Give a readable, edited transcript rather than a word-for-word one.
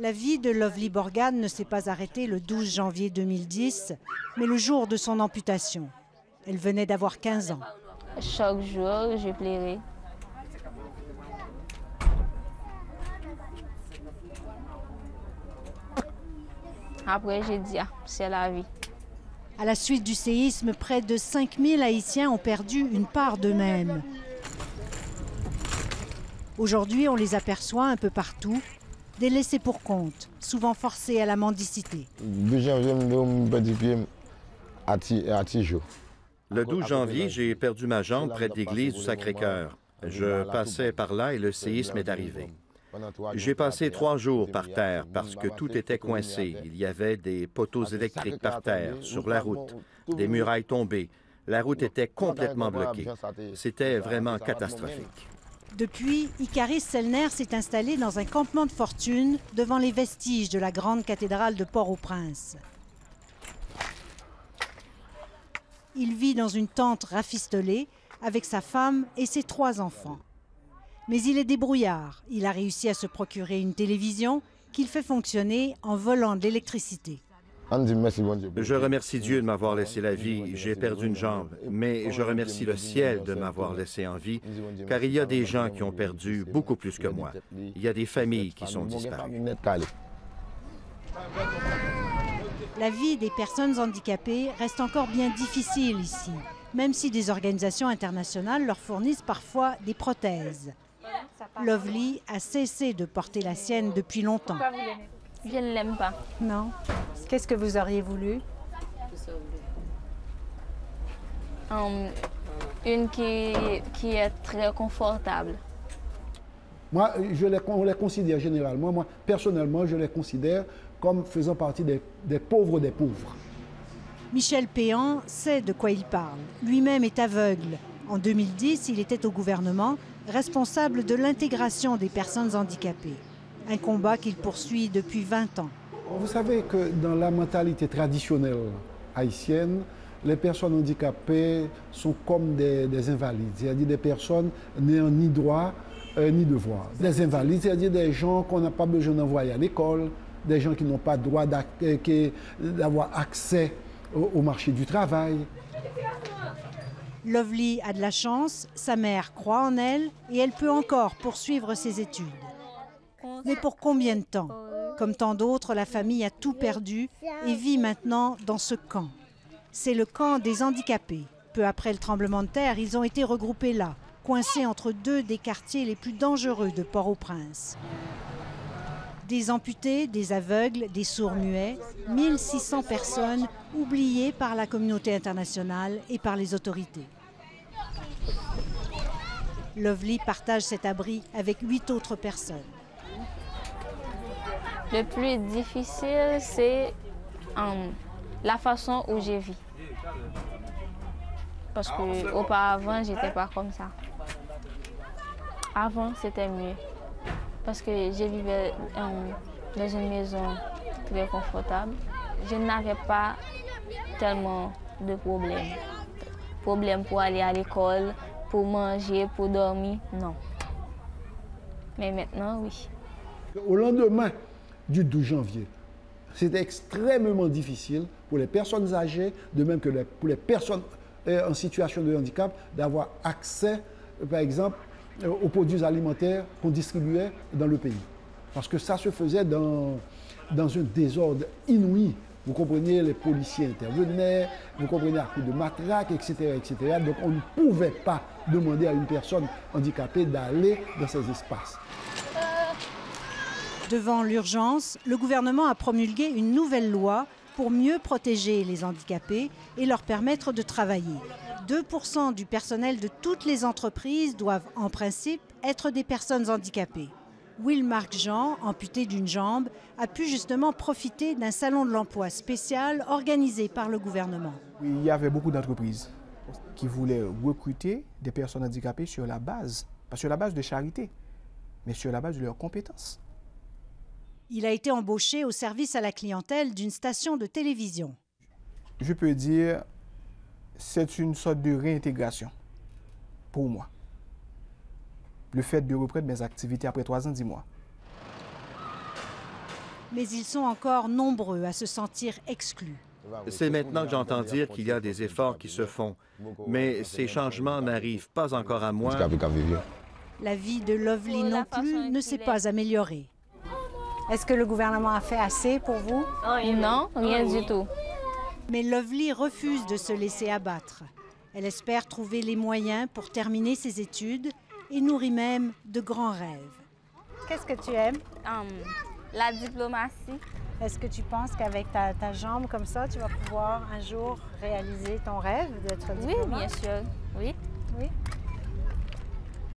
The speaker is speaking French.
La vie de Lovely Borgane ne s'est pas arrêtée le 12 janvier 2010, mais le jour de son amputation. Elle venait d'avoir 15 ans. Chaque jour, je pleurais. Après, j'ai dit, c'est la vie. À la suite du séisme, près de 5000 Haïtiens ont perdu une part d'eux-mêmes. Aujourd'hui, on les aperçoit un peu partout, des laissés pour compte, souvent forcés à la mendicité. Le 12 janvier, j'ai perdu ma jambe près de l'église du Sacré-Cœur. Je passais par là et le séisme est arrivé. J'ai passé 3 jours par terre parce que tout était coincé. Il y avait des poteaux électriques par terre, sur la route, des murailles tombées. La route était complètement bloquée. C'était vraiment catastrophique. Depuis, Icaris Selner s'est installé dans un campement de fortune devant les vestiges de la grande cathédrale de Port-au-Prince. Il vit dans une tente rafistolée avec sa femme et ses 3 enfants. Mais il est débrouillard. Il a réussi à se procurer une télévision qu'il fait fonctionner en volant de l'électricité. Je remercie Dieu de m'avoir laissé la vie. J'ai perdu une jambe, mais je remercie le ciel de m'avoir laissé en vie, car il y a des gens qui ont perdu beaucoup plus que moi. Il y a des familles qui sont disparues. La vie des personnes handicapées reste encore bien difficile ici, même si des organisations internationales leur fournissent parfois des prothèses. Lovely a cessé de porter la sienne depuis longtemps. Je ne l'aime pas. Non. Qu'est-ce que vous auriez voulu? Une qui est très confortable. Moi, on les considère généralement, moi, personnellement, je les considère comme faisant partie des pauvres des pauvres. Michel Péan sait de quoi il parle. Lui-même est aveugle. En 2010, il était au gouvernement, responsable de l'intégration des personnes handicapées. Un combat qu'il poursuit depuis 20 ans. Vous savez que dans la mentalité traditionnelle haïtienne, les personnes handicapées sont comme des invalides, c'est-à-dire des personnes n'ayant ni droit ni devoir. Des invalides, c'est-à-dire des gens qu'on n'a pas besoin d'envoyer à l'école, des gens qui n'ont pas droit d'avoir accès au marché du travail. Lovely a de la chance, sa mère croit en elle et elle peut encore poursuivre ses études. Mais pour combien de temps? Comme tant d'autres, la famille a tout perdu et vit maintenant dans ce camp. C'est le camp des handicapés. Peu après le tremblement de terre, ils ont été regroupés là, coincés entre 2 des quartiers les plus dangereux de Port-au-Prince. Des amputés, des aveugles, des sourds-muets, 1600 personnes oubliées par la communauté internationale et par les autorités. Lovely partage cet abri avec 8 autres personnes. Le plus difficile, c'est la façon où je vis. Parce qu'auparavant, je n'étais pas comme ça. Avant, c'était mieux. Parce que je vivais dans une maison très confortable. Je n'avais pas tellement de problèmes. Problèmes pour aller à l'école, pour manger, pour dormir, non. Mais maintenant, oui. Au lendemain du 12 janvier, c'était extrêmement difficile pour les personnes âgées, de même que pour les personnes en situation de handicap, d'avoir accès, par exemple, aux produits alimentaires qu'on distribuait dans le pays. Parce que ça se faisait dans un désordre inouï. Vous comprenez, les policiers intervenaient, vous comprenez, à coups de matraque, etc., etc. Donc on ne pouvait pas demander à une personne handicapée d'aller dans ces espaces. Devant l'urgence, le gouvernement a promulgué une nouvelle loi pour mieux protéger les handicapés et leur permettre de travailler. 2% du personnel de toutes les entreprises doivent, en principe, être des personnes handicapées. Will-Marc Jean, amputé d'une jambe, a pu justement profiter d'un salon de l'emploi spécial organisé par le gouvernement. Il y avait beaucoup d'entreprises qui voulaient recruter des personnes handicapées sur la base, pas sur la base de charité, mais sur la base de leurs compétences. Il a été embauché au service à la clientèle d'une station de télévision. Je peux dire, c'est une sorte de réintégration pour moi. Le fait de reprendre mes activités après 3 ans, 10 mois. Mais ils sont encore nombreux à se sentir exclus. C'est maintenant que j'entends dire qu'il y a des efforts qui se font, mais ces changements n'arrivent pas encore à moi. La vie de Lovely non plus ne s'est pas améliorée. Est-ce que le gouvernement a fait assez pour vous? Non, rien du tout. Mais Lovely refuse de se laisser abattre. Elle espère trouver les moyens pour terminer ses études et nourrit même de grands rêves. Qu'est-ce que tu aimes? La diplomatie. Est-ce que tu penses qu'avec ta jambe comme ça, tu vas pouvoir un jour réaliser ton rêve d'être diplomate? Oui, bien sûr. Oui.